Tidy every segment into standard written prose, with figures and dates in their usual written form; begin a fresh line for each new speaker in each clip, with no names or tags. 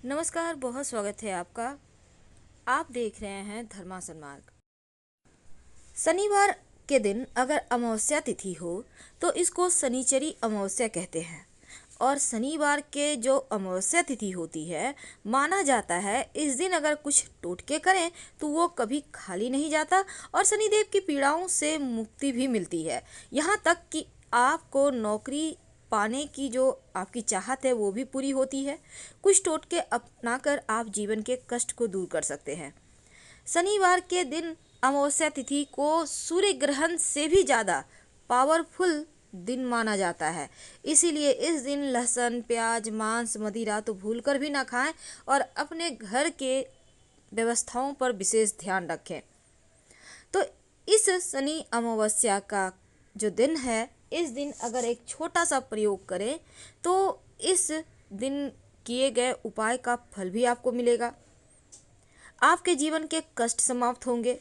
नमस्कार, बहुत स्वागत है आपका। आप देख रहे हैं धर्मासन मार्ग। शनिवार के दिन अगर अमावस्या तिथि हो तो इसको शनिचरी अमावस्या कहते हैं। और शनिवार के जो अमावस्या तिथि होती है, माना जाता है इस दिन अगर कुछ टोटके करें तो वो कभी खाली नहीं जाता और शनिदेव की पीड़ाओं से मुक्ति भी मिलती है। यहाँ तक कि आपको नौकरी पाने की जो आपकी चाहत है वो भी पूरी होती है। कुछ टोटके अपनाकर आप जीवन के कष्ट को दूर कर सकते हैं। शनिवार के दिन अमावस्या तिथि को सूर्य ग्रहण से भी ज़्यादा पावरफुल दिन माना जाता है। इसीलिए इस दिन लहसुन, प्याज, मांस, मदिरा तो भूलकर भी ना खाएं और अपने घर के व्यवस्थाओं पर विशेष ध्यान रखें। तो इस शनि अमावस्या का जो दिन है, इस दिन अगर एक छोटा सा प्रयोग करें तो इस दिन किए गए उपाय का फल भी आपको मिलेगा। आपके जीवन के कष्ट समाप्त होंगे।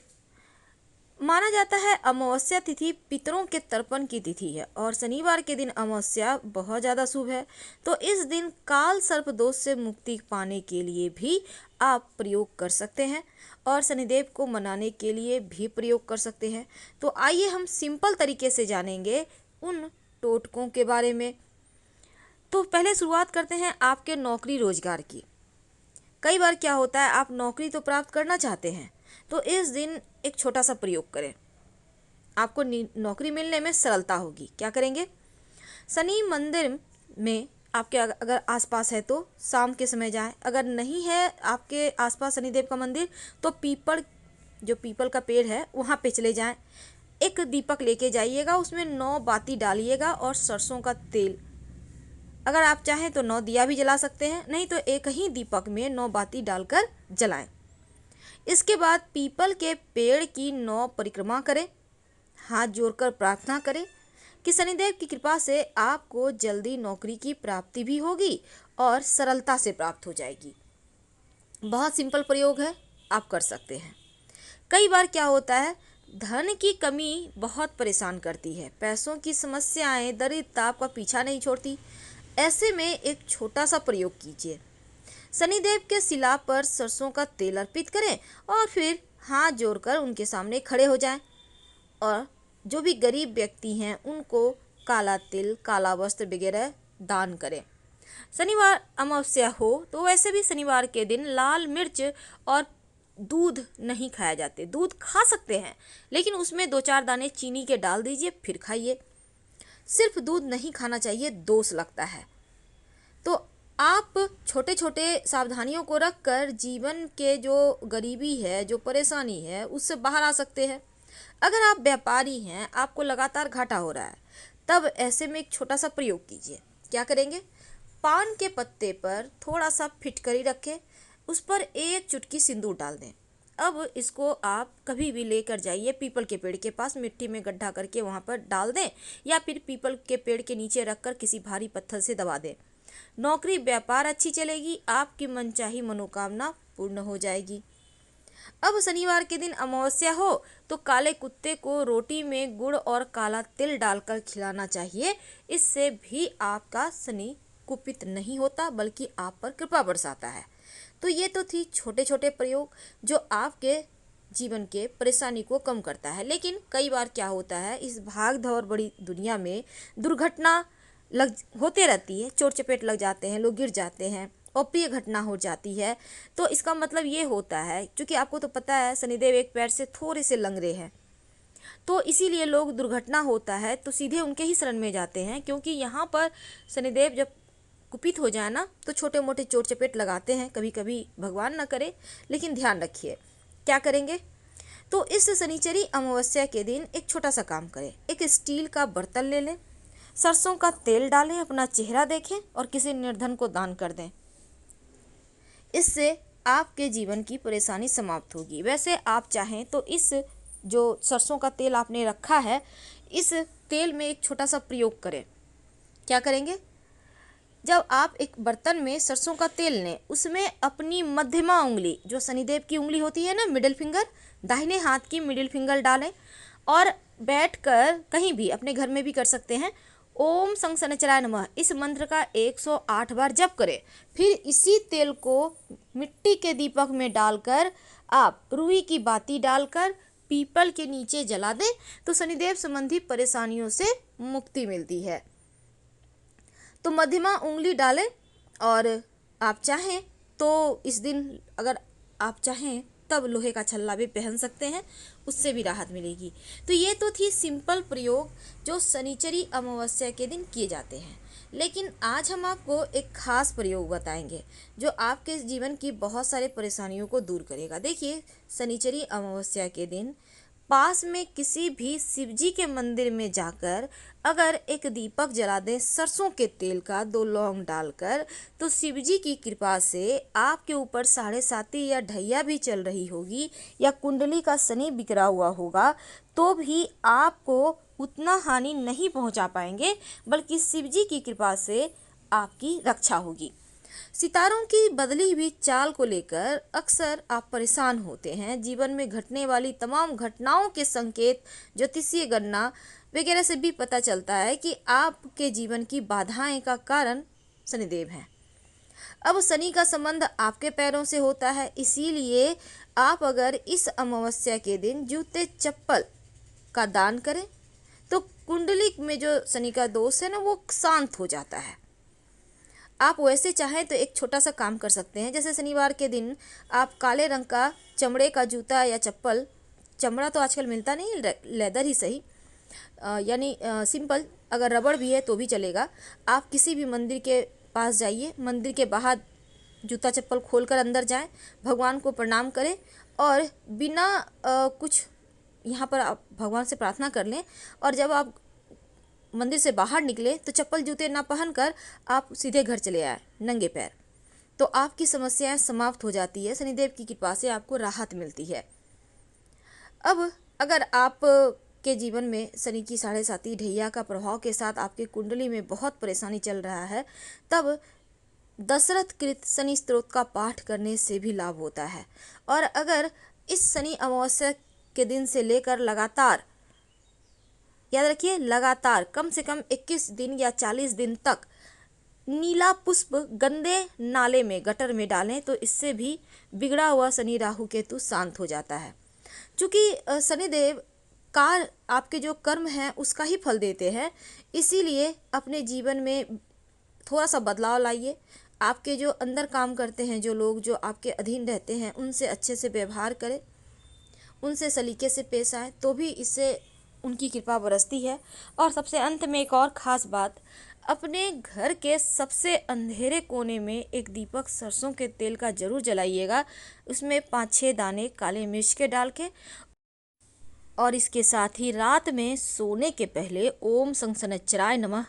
माना जाता है अमावस्या तिथि पितरों के तर्पण की तिथि है और शनिवार के दिन अमावस्या बहुत ज़्यादा शुभ है। तो इस दिन काल सर्प दोष से मुक्ति पाने के लिए भी आप प्रयोग कर सकते हैं और शनिदेव को मनाने के लिए भी प्रयोग कर सकते हैं। तो आइए हम सिंपल तरीके से जानेंगे उन टोटकों के बारे में। तो पहले शुरुआत करते हैं आपके नौकरी रोजगार की। कई बार क्या होता है, आप नौकरी तो प्राप्त करना चाहते हैं, तो इस दिन एक छोटा सा प्रयोग करें, आपको नौकरी मिलने में सरलता होगी। क्या करेंगे? शनि मंदिर में आपके अगर आसपास है तो शाम के समय जाएं। अगर नहीं है आपके आसपास शनिदेव का मंदिर तो पीपल का पेड़ है वहाँ पे चले जाएं। एक दीपक लेके जाइएगा, उसमें 9 बाती डालिएगा और सरसों का तेल, अगर आप चाहें तो 9 दिया भी जला सकते हैं, नहीं तो एक ही दीपक में 9 बाती डालकर जलाएं। इसके बाद पीपल के पेड़ की 9 परिक्रमा करें, हाथ जोड़कर प्रार्थना करें कि शनिदेव की कृपा से आपको जल्दी नौकरी की प्राप्ति भी होगी और सरलता से प्राप्त हो जाएगी। बहुत सिंपल प्रयोग है, आप कर सकते हैं। कई बार क्या होता है, धन की कमी बहुत परेशान करती है, पैसों की समस्याएं, दरिद्रता आपका पीछा नहीं छोड़ती। ऐसे में एक छोटा सा प्रयोग कीजिए। शनिदेव के शिला पर सरसों का तेल अर्पित करें और फिर हाथ जोड़कर उनके सामने खड़े हो जाएं और जो भी गरीब व्यक्ति हैं उनको काला तिल, काला वस्त्र वगैरह दान करें। शनिवार अमावस्या हो तो वैसे भी शनिवार के दिन लाल मिर्च और दूध नहीं खाया जाते। दूध खा सकते हैं लेकिन उसमें 2-4 दाने चीनी के डाल दीजिए, फिर खाइए। सिर्फ दूध नहीं खाना चाहिए, दोष लगता है। तो आप छोटे छोटे सावधानियों को रखकर जीवन के जो गरीबी है, जो परेशानी है, उससे बाहर आ सकते हैं। अगर आप व्यापारी हैं, आपको लगातार घाटा हो रहा है, तब ऐसे में एक छोटा सा प्रयोग कीजिए। क्या करेंगे? पान के पत्ते पर थोड़ा सा फिटकरी रखें, उस पर एक चुटकी सिंदूर डाल दें। अब इसको आप कभी भी लेकर जाइए पीपल के पेड़ के पास, मिट्टी में गड्ढा करके वहाँ पर डाल दें या फिर पीपल के पेड़ के नीचे रखकर किसी भारी पत्थर से दबा दें। नौकरी व्यापार अच्छी चलेगी, आपकी मनचाही मनोकामना पूर्ण हो जाएगी। अब शनिवार के दिन अमावस्या हो तो काले कुत्ते को रोटी में गुड़ और काला तिल डालकर खिलाना चाहिए। इससे भी आपका शनि कुपित नहीं होता बल्कि आप पर कृपा बरसाता है। तो ये तो थी छोटे छोटे प्रयोग जो आपके जीवन के परेशानी को कम करता है। लेकिन कई बार क्या होता है, इस भाग दौड़ बड़ी दुनिया में दुर्घटना होते रहती है, चोट चपेट लग जाते हैं, लोग गिर जाते हैं, अप्रिय घटना हो जाती है। तो इसका मतलब ये होता है, क्योंकि आपको तो पता है शनिदेव एक पैर से थोड़े से लंगड़े हैं, तो इसीलिए लोग दुर्घटना होता है तो सीधे उनके ही शरण में जाते हैं। क्योंकि यहाँ पर शनिदेव जब कुपित हो जाए ना तो छोटे मोटे चोट चपेट लगाते हैं, कभी कभी भगवान ना करे। लेकिन ध्यान रखिए क्या करेंगे। तो इस शनिचरी अमावस्या के दिन एक छोटा सा काम करें, एक स्टील का बर्तन ले लें, सरसों का तेल डालें, अपना चेहरा देखें और किसी निर्धन को दान कर दें। इससे आपके जीवन की परेशानी समाप्त होगी। वैसे आप चाहें तो इस जो सरसों का तेल आपने रखा है, इस तेल में एक छोटा सा प्रयोग करें। क्या करेंगे? जब आप एक बर्तन में सरसों का तेल लें, उसमें अपनी मध्यमा उंगली, जो शनिदेव की उंगली होती है ना, मिडिल फिंगर, दाहिने हाथ की मिडिल फिंगर डालें और बैठकर, कहीं भी अपने घर में भी कर सकते हैं, ओम शं शनैश्चराय नमः इस मंत्र का 108 बार जप करें। फिर इसी तेल को मिट्टी के दीपक में डालकर आप रुई की बाती डालकर पीपल के नीचे जला दें तो शनिदेव संबंधी परेशानियों से मुक्ति मिलती है। तो मध्यमा उंगली डालें और आप चाहें तो इस दिन अगर आप चाहें तब लोहे का छल्ला भी पहन सकते हैं, उससे भी राहत मिलेगी। तो ये तो थी सिंपल प्रयोग जो शनिचरी अमावस्या के दिन किए जाते हैं। लेकिन आज हम आपको एक खास प्रयोग बताएंगे जो आपके जीवन की बहुत सारे परेशानियों को दूर करेगा। देखिए, शनिचरी अमावस्या के दिन पास में किसी भी शिवजी के मंदिर में जाकर अगर एक दीपक जला दें सरसों के तेल का 2 लौंग डालकर, तो शिवजी की कृपा से आपके ऊपर 7.5 या ढैया भी चल रही होगी या कुंडली का शनि बिगड़ा हुआ होगा तो भी आपको उतना हानि नहीं पहुंचा पाएंगे, बल्कि शिवजी की कृपा से आपकी रक्षा होगी। सितारों की बदली हुई चाल को लेकर अक्सर आप परेशान होते हैं। जीवन में घटने वाली तमाम घटनाओं के संकेत ज्योतिषीय गणना वगैरह से भी पता चलता है कि आपके जीवन की बाधाएं का कारण शनिदेव हैं। अब शनि का संबंध आपके पैरों से होता है, इसीलिए आप अगर इस अमावस्या के दिन जूते चप्पल का दान करें तो कुंडली में जो शनि का दोष है ना, वो शांत हो जाता है। आप वैसे चाहें तो एक छोटा सा काम कर सकते हैं। जैसे शनिवार के दिन आप काले रंग का चमड़े का जूता या चप्पल, चमड़ा तो आजकल मिलता नहीं, लेदर ही सही, यानी सिंपल, अगर रबड़ भी है तो भी चलेगा। आप किसी भी मंदिर के पास जाइए, मंदिर के बाहर जूता चप्पल खोलकर अंदर जाएं, भगवान को प्रणाम करें और बिना कुछ यहाँ पर आप भगवान से प्रार्थना कर लें। और जब आप मंदिर से बाहर निकले तो चप्पल जूते ना पहनकर आप सीधे घर चले आए नंगे पैर, तो आपकी समस्याएं समाप्त हो जाती है। शनिदेव की कृपा से आपको राहत मिलती है। अब अगर आप के जीवन में शनि की 7.5 ढैया का प्रभाव के साथ आपके कुंडली में बहुत परेशानी चल रहा है, तब दशरथ कृत शनि स्तोत्र का पाठ करने से भी लाभ होता है। और अगर इस शनि अमावस्या के दिन से लेकर लगातार, याद रखिए, लगातार कम से कम 21 दिन या 40 दिन तक नीला पुष्प गंदे नाले में, गटर में डालें तो इससे भी बिगड़ा हुआ शनि राहु केतु शांत हो जाता है। क्योंकि शनिदेव का आपके जो कर्म हैं उसका ही फल देते हैं, इसीलिए अपने जीवन में थोड़ा सा बदलाव लाइए। आपके जो अंदर काम करते हैं, जो लोग जो आपके अधीन रहते हैं, उनसे अच्छे से व्यवहार करें, उनसे सलीके से पेश आए, तो भी इससे उनकी कृपा बरसती है। और सबसे अंत में एक और ख़ास बात, अपने घर के सबसे अंधेरे कोने में एक दीपक सरसों के तेल का जरूर जलाइएगा, उसमें 5-6 दाने काले मिर्च के डाल के। और इसके साथ ही रात में सोने के पहले ओम शं शनैश्चराय नमः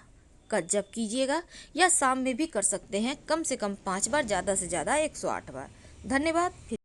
का जप कीजिएगा, या शाम में भी कर सकते हैं, कम से कम 5 बार, ज़्यादा से ज़्यादा 108 बार। धन्यवाद।